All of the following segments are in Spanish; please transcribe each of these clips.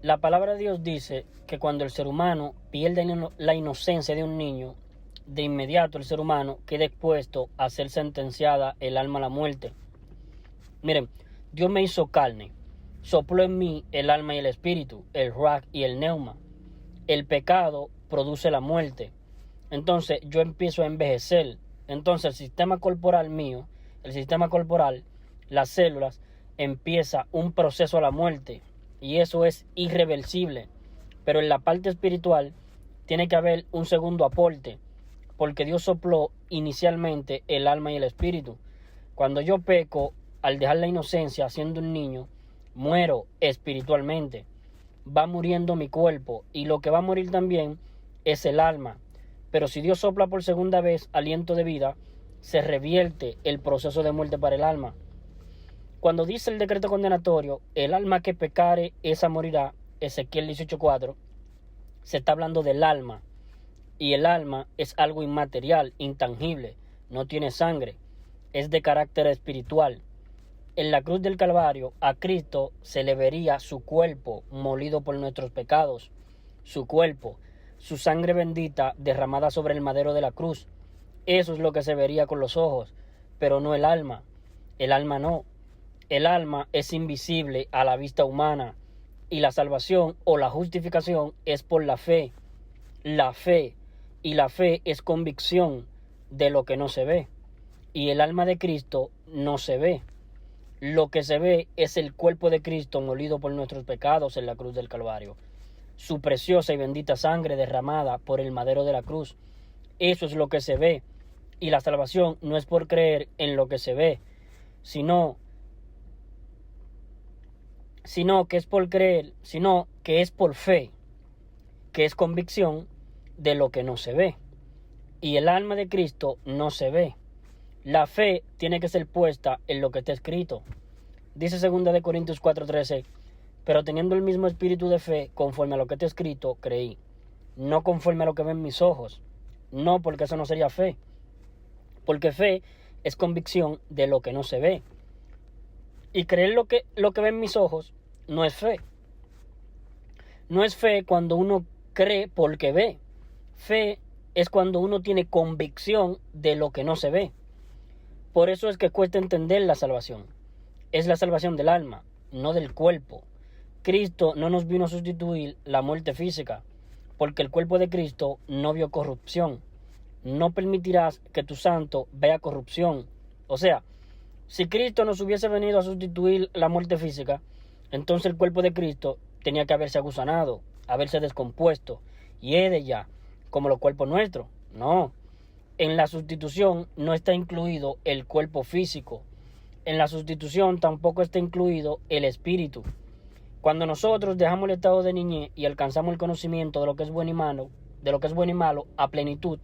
La palabra de Dios dice que cuando el ser humano pierde la inocencia de un niño, de inmediato el ser humano queda expuesto a ser sentenciada el alma a la muerte. Miren, Dios me hizo carne, sopló en mí el alma y el espíritu, el ruach y el neuma. El pecado produce la muerte. Entonces yo empiezo a envejecer. Entonces el sistema corporal mío, el sistema corporal, las células, empieza un proceso a la muerte. Y eso es irreversible. Pero en la parte espiritual tiene que haber un segundo aporte, porque Dios sopló inicialmente el alma y el espíritu. Cuando yo peco, al dejar la inocencia siendo un niño, muero espiritualmente. Va muriendo mi cuerpo y lo que va a morir también es el alma. Pero si Dios sopla por segunda vez aliento de vida, se revierte el proceso de muerte para el alma. Cuando dice el decreto condenatorio, el alma que pecare, esa morirá, Ezequiel 18:4, se está hablando del alma. Y el alma es algo inmaterial, intangible, no tiene sangre, es de carácter espiritual. En la cruz del Calvario a Cristo se le vería su cuerpo molido por nuestros pecados, su cuerpo, su sangre bendita derramada sobre el madero de la cruz. Eso es lo que se vería con los ojos, pero no el alma. El alma no. El alma es invisible a la vista humana y la salvación o la justificación es por la fe. La fe, y la fe es convicción de lo que no se ve. Y el alma de Cristo no se ve. Lo que se ve es el cuerpo de Cristo molido por nuestros pecados en la cruz del Calvario. Su preciosa y bendita sangre derramada por el madero de la cruz. Eso es lo que se ve. Y la salvación no es por creer en lo que se ve, sino que es por creer, sino que es por fe, que es convicción de lo que no se ve. Y el alma de Cristo no se ve. La fe tiene que ser puesta en lo que está escrito. Dice 2 Corintios 4:13, pero teniendo el mismo espíritu de fe, conforme a lo que está escrito, creí. No conforme a lo que ven mis ojos. No, porque eso no sería fe. Porque fe es convicción de lo que no se ve. Y creer lo que ven mis ojos no es fe. No es fe cuando uno cree porque ve. Fe es cuando uno tiene convicción de lo que no se ve. Por eso es que cuesta entender la salvación. Es la salvación del alma, no del cuerpo. Cristo no nos vino a sustituir la muerte física, porque el cuerpo de Cristo no vio corrupción. No permitirás que tu santo vea corrupción. O sea, si Cristo nos hubiese venido a sustituir la muerte física, entonces el cuerpo de Cristo tenía que haberse agusanado, haberse descompuesto, y he de ya, como los cuerpos nuestros. No, en la sustitución no está incluido el cuerpo físico. En la sustitución tampoco está incluido el espíritu. Cuando nosotros dejamos el estado de niñez y alcanzamos el conocimiento de lo que es bueno y malo, a plenitud,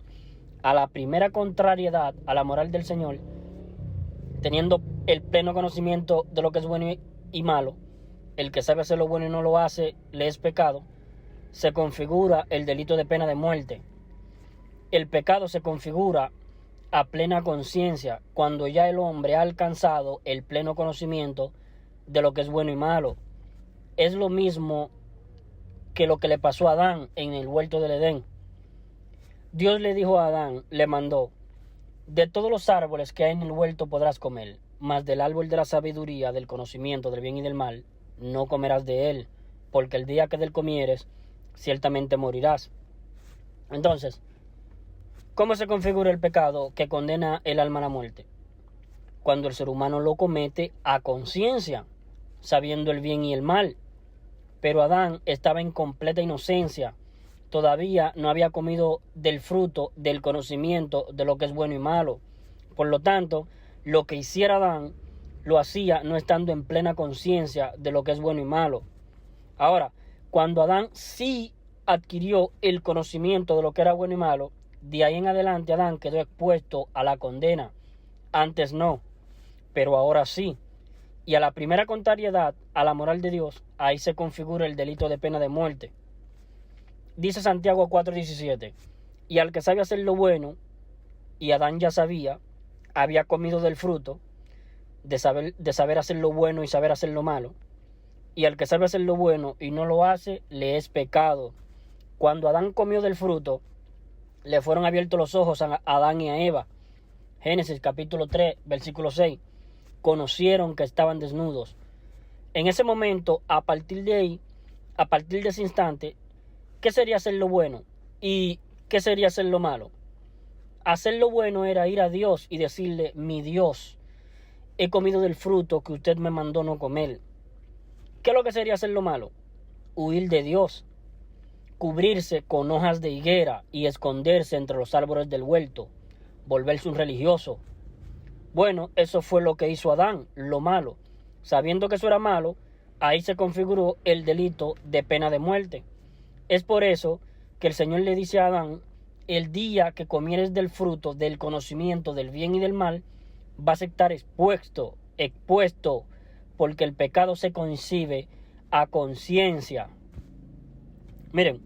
a la primera contrariedad a la moral del Señor, teniendo el pleno conocimiento de lo que es bueno y malo, el que sabe hacer lo bueno y no lo hace, le es pecado, se configura el delito de pena de muerte. El pecado se configura a plena conciencia cuando ya el hombre ha alcanzado el pleno conocimiento de lo que es bueno y malo. Es lo mismo que lo que le pasó a Adán en el huerto del Edén. Dios le dijo a Adán, le mandó, de todos los árboles que hay en el huerto podrás comer, mas del árbol de la sabiduría, del conocimiento del bien y del mal, no comerás de él, porque el día que de él comieres, ciertamente morirás. Entonces, ¿cómo se configura el pecado que condena el alma a la muerte? Cuando el ser humano lo comete a conciencia, sabiendo el bien y el mal. Pero Adán estaba en completa inocencia. Todavía no había comido del fruto del conocimiento de lo que es bueno y malo. Por lo tanto, lo que hiciera Adán, lo hacía no estando en plena conciencia de lo que es bueno y malo. Ahora, cuando Adán sí adquirió el conocimiento de lo que era bueno y malo, de ahí en adelante Adán quedó expuesto a la condena. Antes no, pero ahora sí. Y a la primera contrariedad a la moral de Dios, ahí se configura el delito de pena de muerte. Dice Santiago 4:17, y al que sabe hacer lo bueno, y Adán ya sabía, había comido del fruto, de saber hacer lo bueno y saber hacer lo malo, y al que sabe hacer lo bueno y no lo hace, le es pecado. Cuando Adán comió del fruto, le fueron abiertos los ojos a Adán y a Eva. Génesis capítulo 3, versículo 6. Conocieron que estaban desnudos. En ese momento, a partir de ahí, a partir de ese instante, ¿qué sería hacer lo bueno? ¿Y qué sería hacer lo malo? Hacer lo bueno era ir a Dios y decirle: mi Dios, he comido del fruto que usted me mandó no comer. ¿Qué es lo que sería hacer lo malo? Huir de Dios, cubrirse con hojas de higuera y esconderse entre los árboles del huerto, volverse un religioso. Bueno, eso fue lo que hizo Adán, lo malo. Sabiendo que eso era malo, ahí se configuró el delito de pena de muerte. Es por eso que el Señor le dice a Adán: el día que comieres del fruto del conocimiento del bien y del mal, vas a estar expuesto, porque el pecado se concibe a conciencia. Miren,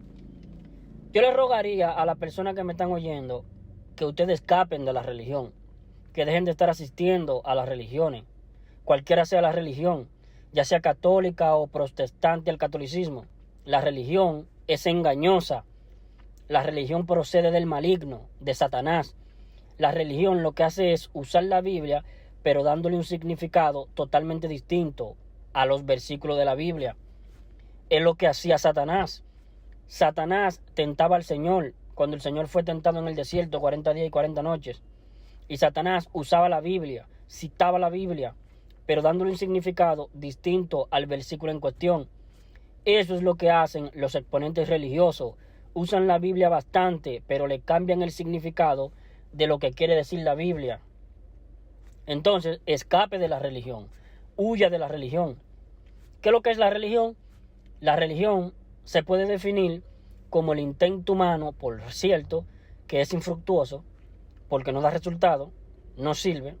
yo les rogaría a las personas que me están oyendo que ustedes escapen de la religión, que dejen de estar asistiendo a las religiones, cualquiera sea la religión, ya sea católica o protestante al catolicismo. La religión es engañosa. La religión procede del maligno, de Satanás. La religión lo que hace es usar la Biblia, pero dándole un significado totalmente distinto a los versículos de la Biblia. Es lo que hacía Satanás. Satanás tentaba al Señor cuando el Señor fue tentado en el desierto 40 días y 40 noches. Y Satanás usaba la Biblia, citaba la Biblia, pero dándole un significado distinto al versículo en cuestión. Eso es lo que hacen los exponentes religiosos. Usan la Biblia bastante, pero le cambian el significado de lo que quiere decir la Biblia. Entonces, escape de la religión, huya de la religión. ¿Qué es lo que es la religión? La religión se puede definir como el intento humano, por cierto, que es infructuoso, porque no da resultado, no sirve.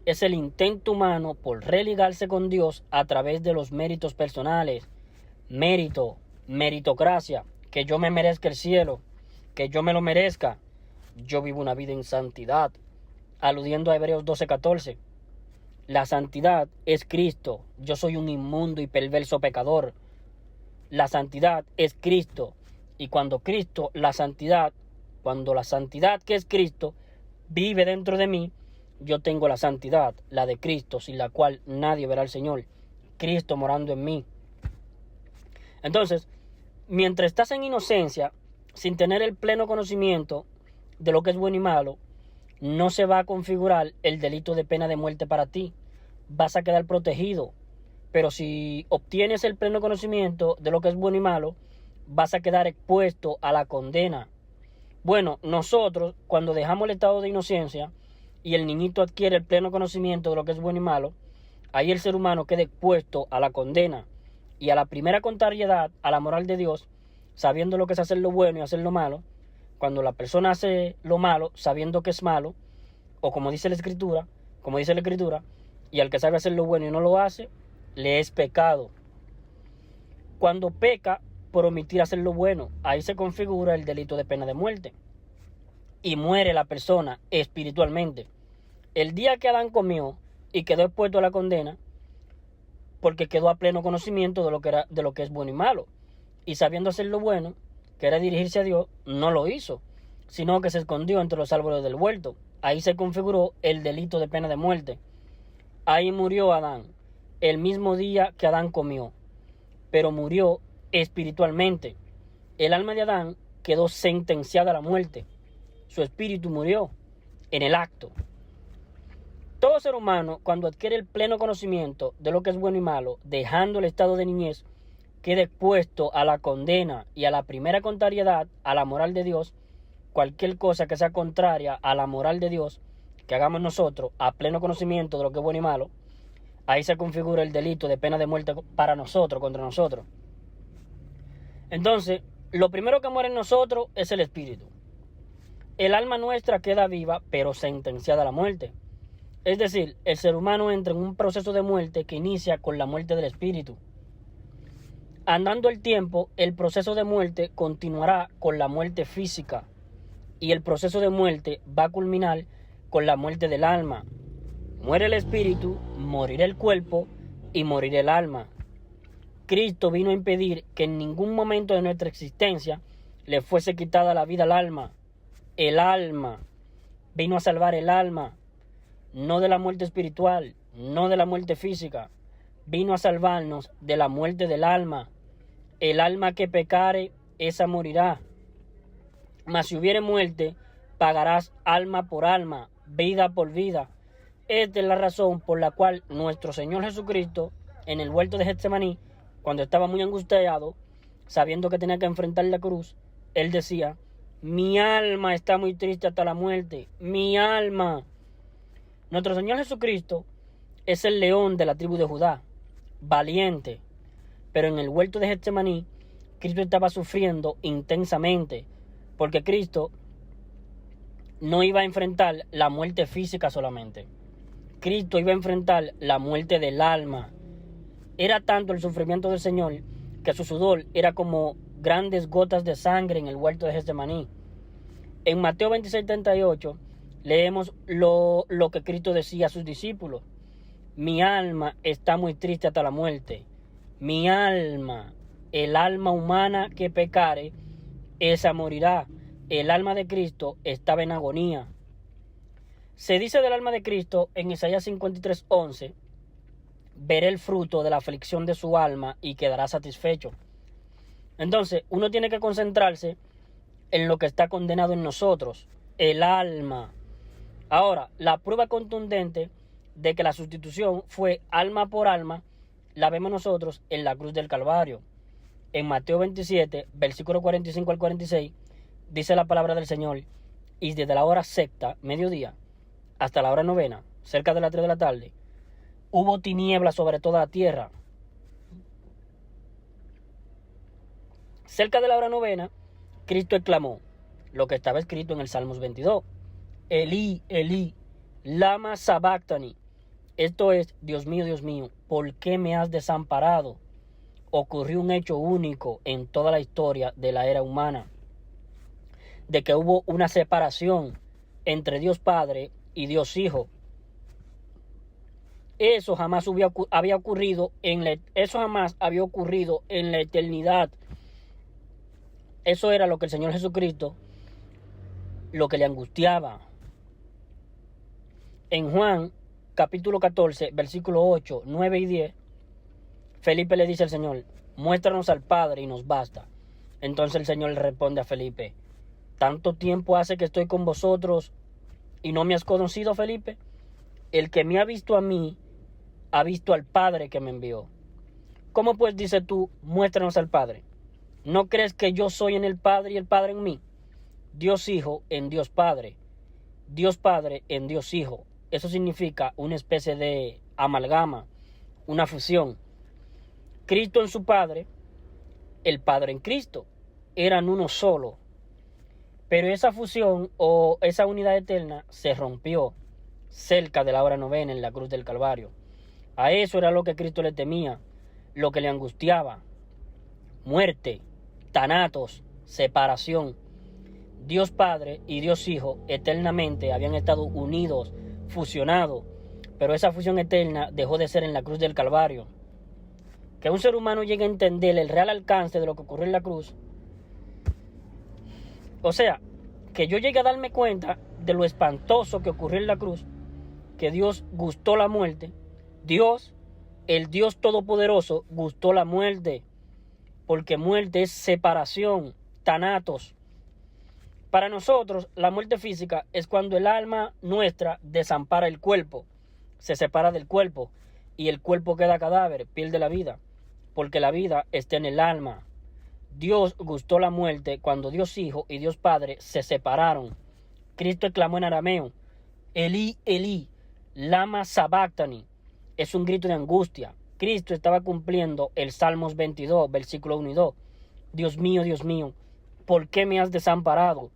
Es el intento humano por religarse con Dios a través de los méritos personales. Mérito, meritocracia, que yo me merezca el cielo, que yo me lo merezca. Yo vivo una vida en santidad, aludiendo a Hebreos 12:14. La santidad es Cristo. Yo soy un inmundo y perverso pecador. La santidad es Cristo. Y cuando la santidad que es Cristo vive dentro de mí, yo tengo la santidad, la de Cristo, sin la cual nadie verá al Señor. Cristo morando en mí. Entonces, mientras estás en inocencia, sin tener el pleno conocimiento de lo que es bueno y malo, no se va a configurar el delito de pena de muerte para ti. Vas a quedar protegido. Pero si obtienes el pleno conocimiento de lo que es bueno y malo, vas a quedar expuesto a la condena. Bueno, nosotros, cuando dejamos el estado de inocencia y el niñito adquiere el pleno conocimiento de lo que es bueno y malo, ahí el ser humano queda expuesto a la condena y a la primera contrariedad a la moral de Dios, sabiendo lo que es hacer lo bueno y hacer lo malo. Cuando la persona hace lo malo sabiendo que es malo, o como dice la Escritura, y al que sabe hacer lo bueno y no lo hace, le es pecado. Cuando peca por omitir hacer lo bueno, ahí se configura el delito de pena de muerte y muere la persona espiritualmente. El día que Adán comió y quedó expuesto a la condena, porque quedó a pleno conocimiento de lo que es bueno y malo, y sabiendo hacer lo bueno, que era dirigirse a Dios, no lo hizo, sino que se escondió entre los árboles del huerto. Ahí se configuró el delito de pena de muerte. Ahí murió Adán, el mismo día que Adán comió, pero murió espiritualmente. El alma de Adán quedó sentenciada a la muerte. Su espíritu murió en el acto. Todo ser humano, cuando adquiere el pleno conocimiento de lo que es bueno y malo, dejando el estado de niñez, queda expuesto a la condena y a la primera contrariedad a la moral de Dios. Cualquier cosa que sea contraria a la moral de Dios, que hagamos nosotros a pleno conocimiento de lo que es bueno y malo, ahí se configura el delito de pena de muerte para nosotros, contra nosotros. Entonces, lo primero que muere en nosotros es el espíritu. El alma nuestra queda viva, pero sentenciada a la muerte. Es decir, el ser humano entra en un proceso de muerte que inicia con la muerte del espíritu. Andando el tiempo, el proceso de muerte continuará con la muerte física y el proceso de muerte va a culminar con la muerte del alma. Muere el espíritu, morirá el cuerpo y morirá el alma. Cristo vino a impedir que en ningún momento de nuestra existencia le fuese quitada la vida al alma. El alma. Vino a salvar el alma. No de la muerte espiritual, no de la muerte física. Vino a salvarnos de la muerte del alma. El alma que pecare, esa morirá. Mas si hubiere muerte, pagarás alma por alma, vida por vida. Esta es la razón por la cual nuestro Señor Jesucristo, en el huerto de Getsemaní, cuando estaba muy angustiado, sabiendo que tenía que enfrentar la cruz, Él decía: mi alma está muy triste hasta la muerte, mi alma. Nuestro Señor Jesucristo es el león de la tribu de Judá, valiente. Pero en el huerto de Getsemaní, Cristo estaba sufriendo intensamente, porque Cristo no iba a enfrentar la muerte física solamente. Cristo iba a enfrentar la muerte del alma. Era tanto el sufrimiento del Señor que su sudor era como grandes gotas de sangre en el huerto de Getsemaní. En Mateo 26:38 leemos lo que Cristo decía a sus discípulos: mi alma está muy triste hasta la muerte. Mi alma, el alma humana que pecare, esa morirá. El alma de Cristo estaba en agonía. Se dice del alma de Cristo en Isaías 53:11: veré el fruto de la aflicción de su alma y quedará satisfecho. Entonces, uno tiene que concentrarse en lo que está condenado en nosotros, el alma. Ahora, la prueba contundente de que la sustitución fue alma por alma, la vemos nosotros en la cruz del Calvario. En Mateo 27, versículo 45 al 46, dice la palabra del Señor: y desde la hora sexta, mediodía, hasta la hora novena, cerca de las 3 de la tarde, hubo tinieblas sobre toda la tierra. Cerca de la hora novena, Cristo exclamó lo que estaba escrito en el Salmos 22: Elí, Elí, lama sabactani. Esto es: Dios mío, ¿por qué me has desamparado? Ocurrió un hecho único en toda la historia de la era humana, de que hubo una separación entre Dios Padre y Dios Hijo. Eso jamás había ocurrido en la eternidad. Eso era lo que el Señor Jesucristo, lo que le angustiaba. En Juan capítulo 14, versículo 8, 9 y 10, Felipe le dice al Señor: muéstranos al Padre y nos basta. Entonces el Señor le responde a Felipe: ¿tanto tiempo hace que estoy con vosotros y no me has conocido, Felipe? El que me ha visto a mí, ha visto al Padre que me envió. ¿Cómo pues dices tú, muéstranos al Padre? ¿No crees que yo soy en el Padre y el Padre en mí? Dios Hijo en Dios Padre, Dios Padre en Dios Hijo. Eso significa una especie de amalgama, una fusión. Cristo en su Padre, el Padre en Cristo, eran uno solo. Pero esa fusión o esa unidad eterna se rompió cerca de la hora novena en la cruz del Calvario. A eso era lo que Cristo le temía, lo que le angustiaba: muerte, tanatos, separación. Dios Padre y Dios Hijo eternamente habían estado unidos, fusionados, pero esa fusión eterna dejó de ser en la cruz del Calvario. Que un ser humano llegue a entender el real alcance de lo que ocurrió en la cruz, o sea, que yo llegue a darme cuenta de lo espantoso que ocurrió en la cruz, que Dios gustó la muerte. Dios, el Dios Todopoderoso, gustó la muerte, porque muerte es separación, tanatos. Para nosotros, la muerte física es cuando el alma nuestra desampara el cuerpo, se separa del cuerpo, y el cuerpo queda cadáver, pierde la vida, porque la vida está en el alma. Dios gustó la muerte cuando Dios Hijo y Dios Padre se separaron. Cristo exclamó en arameo: Elí, Elí, lama sabactani. Es un grito de angustia. Cristo estaba cumpliendo el Salmos 22, versículo 1 y 2. Dios mío, ¿por qué me has desamparado?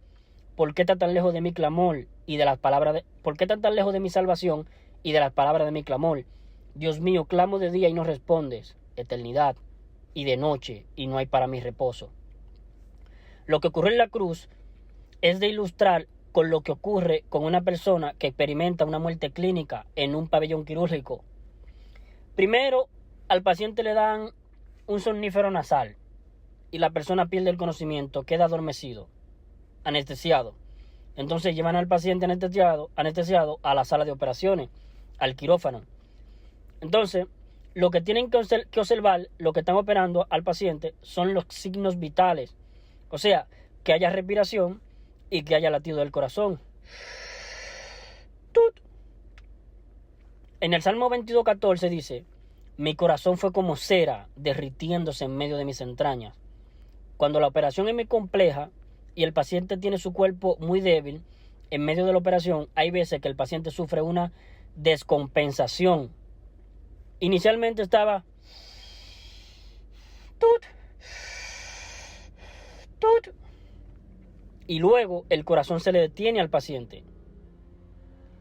¿Por qué estás tan lejos de mi clamor y de las palabras ¿por qué estás tan lejos de mi salvación y de las palabras de mi clamor? Dios mío, clamo de día y no respondes, eternidad, y de noche y no hay para mí reposo. Lo que ocurrió en la cruz es de ilustrar con lo que ocurre con una persona que experimenta una muerte clínica en un pabellón quirúrgico. Primero, al paciente le dan un somnífero nasal y la persona pierde el conocimiento, queda adormecido, anestesiado. Entonces llevan al paciente anestesiado a la sala de operaciones, al quirófano. Entonces, lo que tienen que observar, lo que están operando al paciente, son los signos vitales. O sea, que haya respiración y que haya latido del corazón. ¡Tut! En el Salmo 22:14 dice: mi corazón fue como cera derritiéndose en medio de mis entrañas. Cuando la operación es muy compleja y el paciente tiene su cuerpo muy débil, en medio de la operación hay veces que el paciente sufre una descompensación. Inicialmente estaba tut, tut, y luego el corazón se le detiene al paciente.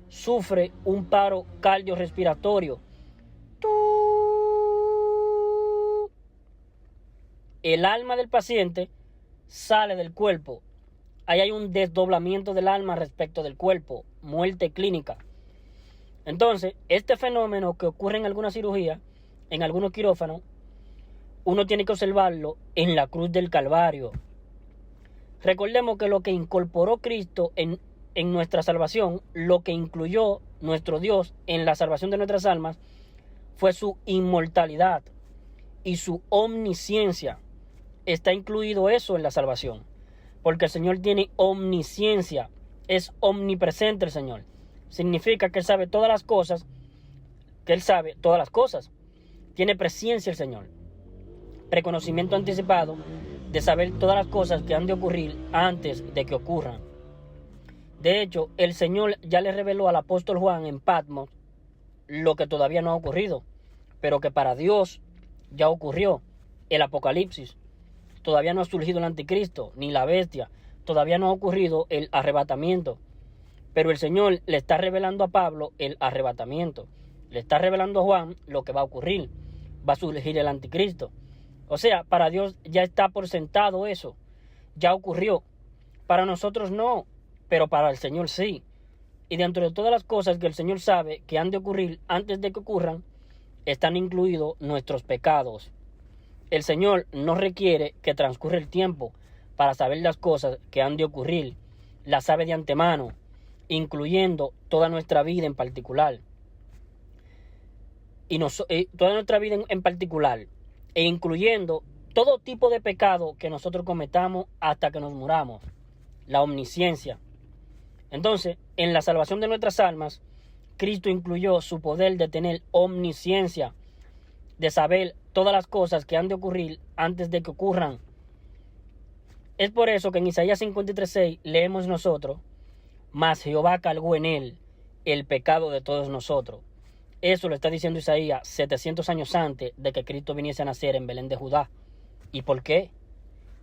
Sufre un paro cardiorrespiratorio. El alma del paciente sale del cuerpo. Ahí hay un desdoblamiento del alma respecto del cuerpo, muerte clínica. Entonces, este fenómeno que ocurre en alguna cirugía, en algunos quirófanos, uno tiene que observarlo en la cruz del Calvario. Recordemos que lo que incorporó Cristo en nuestra salvación, lo que incluyó nuestro Dios en la salvación de nuestras almas, fue su inmortalidad y su omnisciencia. Está incluido eso en la salvación, porque el Señor tiene omnisciencia, es omnipresente el Señor. Significa que Él sabe todas las cosas, tiene presciencia el Señor, preconocimiento anticipado de saber todas las cosas que han de ocurrir antes de que ocurran. De hecho, el Señor ya le reveló al apóstol Juan en Patmos lo que todavía no ha ocurrido, pero que para Dios ya ocurrió: el Apocalipsis. Todavía no ha surgido el anticristo, ni la bestia. Todavía no ha ocurrido el arrebatamiento. Pero el Señor le está revelando a Pablo el arrebatamiento. Le está revelando a Juan lo que va a ocurrir. Va a surgir el anticristo. O sea, para Dios ya está por sentado eso. Ya ocurrió. Para nosotros no, pero para el Señor sí. Y dentro de todas las cosas que el Señor sabe que han de ocurrir antes de que ocurran, están incluidos nuestros pecados. El Señor no requiere que transcurra el tiempo para saber las cosas que han de ocurrir. Las sabe de antemano, incluyendo toda nuestra vida en particular. Toda nuestra vida en particular, e incluyendo todo tipo de pecado que nosotros cometamos hasta que nos muramos. La omnisciencia. Entonces, en la salvación de nuestras almas, Cristo incluyó su poder de tener omnisciencia, de saber todas las cosas que han de ocurrir antes de que ocurran. Es por eso que en Isaías 53:6 leemos nosotros: mas Jehová cargó en él el pecado de todos nosotros. Eso lo está diciendo Isaías 700 años antes de que Cristo viniese a nacer en Belén de Judá. ¿Y por qué?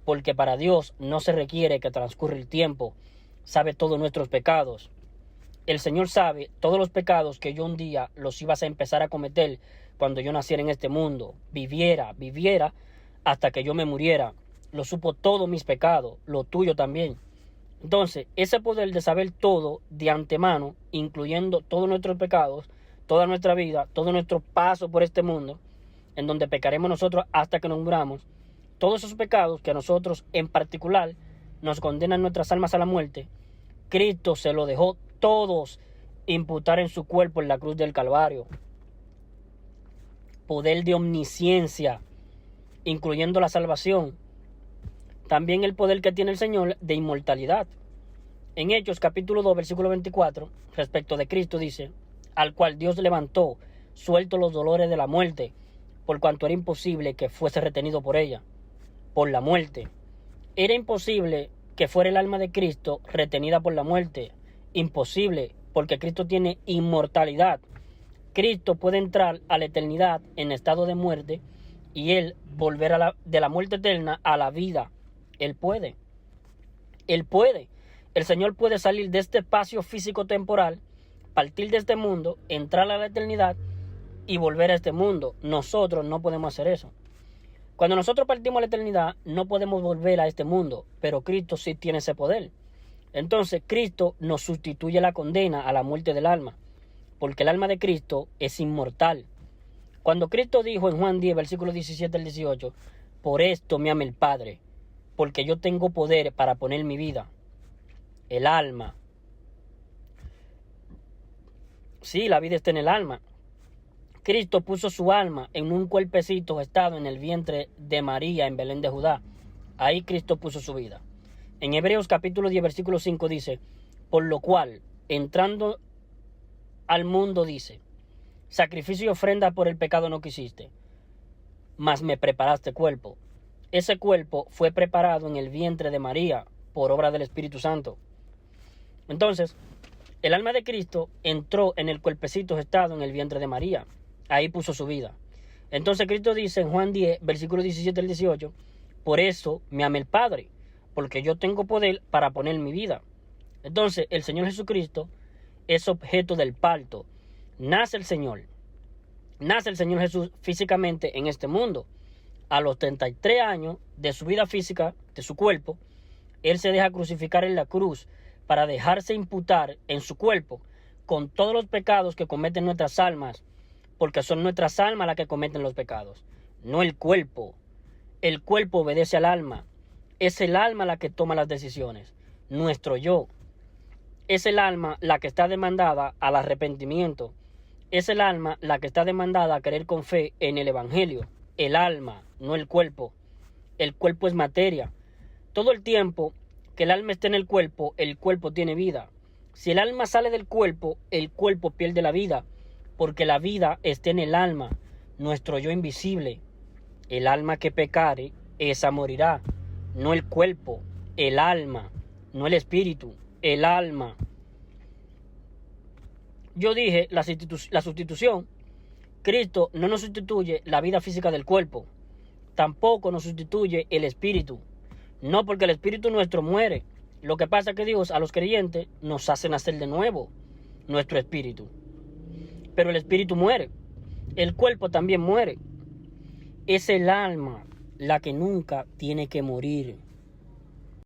Porque para Dios no se requiere que transcurra el tiempo. Sabe todos nuestros pecados. El Señor sabe todos los pecados que yo un día los ibas a empezar a cometer cuando yo naciera en este mundo. Viviera hasta que yo me muriera. Lo supo todos mis pecados, lo tuyo también. Entonces, ese poder de saber todo de antemano, incluyendo todos nuestros pecados, toda nuestra vida, todo nuestro paso por este mundo, en donde pecaremos nosotros hasta que nos muramos, todos esos pecados que a nosotros en particular nos condenan nuestras almas a la muerte, Cristo se lo dejó todos imputar en su cuerpo en la cruz del Calvario. Poder de omnisciencia, incluyendo la salvación. También el poder que tiene el Señor de inmortalidad. En Hechos capítulo 2 versículo 24, respecto de Cristo dice: al cual Dios levantó, suelto los dolores de la muerte, por cuanto era imposible que fuese retenido por ella, por la muerte. Era imposible que fuera el alma de Cristo retenida por la muerte. Imposible, porque Cristo tiene inmortalidad. Cristo puede entrar a la eternidad en estado de muerte y Él volver de la muerte eterna a la vida. Él puede. Él puede. El Señor puede salir de este espacio físico-temporal, partir de este mundo, entrar a la eternidad y volver a este mundo. Nosotros no podemos hacer eso. Cuando nosotros partimos a la eternidad, no podemos volver a este mundo, pero Cristo sí tiene ese poder. Entonces, Cristo nos sustituye la condena a la muerte del alma, porque el alma de Cristo es inmortal. Cuando Cristo dijo en Juan 10, versículos 17 al 18, por esto me ama el Padre, porque yo tengo poder para poner mi vida, el alma. Sí, la vida está en el alma. Cristo puso su alma en un cuerpecito gestado en el vientre de María en Belén de Judá. Ahí Cristo puso su vida. En Hebreos capítulo 10, versículo 5 dice, por lo cual, entrando al mundo dice, sacrificio y ofrenda por el pecado no quisiste, mas me preparaste cuerpo. Ese cuerpo fue preparado en el vientre de María por obra del Espíritu Santo. Entonces, el alma de Cristo entró en el cuerpecito gestado en el vientre de María. Ahí puso su vida. Entonces Cristo dice en Juan 10, versículos 17 al 18, por eso me ama el Padre, porque yo tengo poder para poner mi vida. Entonces, el Señor Jesucristo es objeto del parto. Nace el Señor Jesús físicamente en este mundo. A los 33 años de su vida física, de su cuerpo, Él se deja crucificar en la cruz para dejarse imputar en su cuerpo con todos los pecados que cometen nuestras almas, porque son nuestras almas las que cometen los pecados, no el cuerpo. El cuerpo obedece al alma. Es el alma la que toma las decisiones, nuestro yo. Es el alma la que está demandada al arrepentimiento. Es el alma la que está demandada a creer con fe en el Evangelio. El alma, no el cuerpo. El cuerpo es materia. Todo el tiempo que el alma esté en el cuerpo tiene vida. Si el alma sale del cuerpo, el cuerpo pierde la vida, porque la vida está en el alma, nuestro yo invisible. El alma que pecare, esa morirá. No el cuerpo, el alma, no el espíritu, el alma. Yo dije la sustitución. Cristo no nos sustituye la vida física del cuerpo, tampoco nos sustituye el espíritu. No, porque el espíritu nuestro muere. Lo que pasa es que Dios a los creyentes nos hace nacer de nuevo nuestro espíritu. Pero el espíritu muere. El cuerpo también muere. Es el alma la que nunca tiene que morir.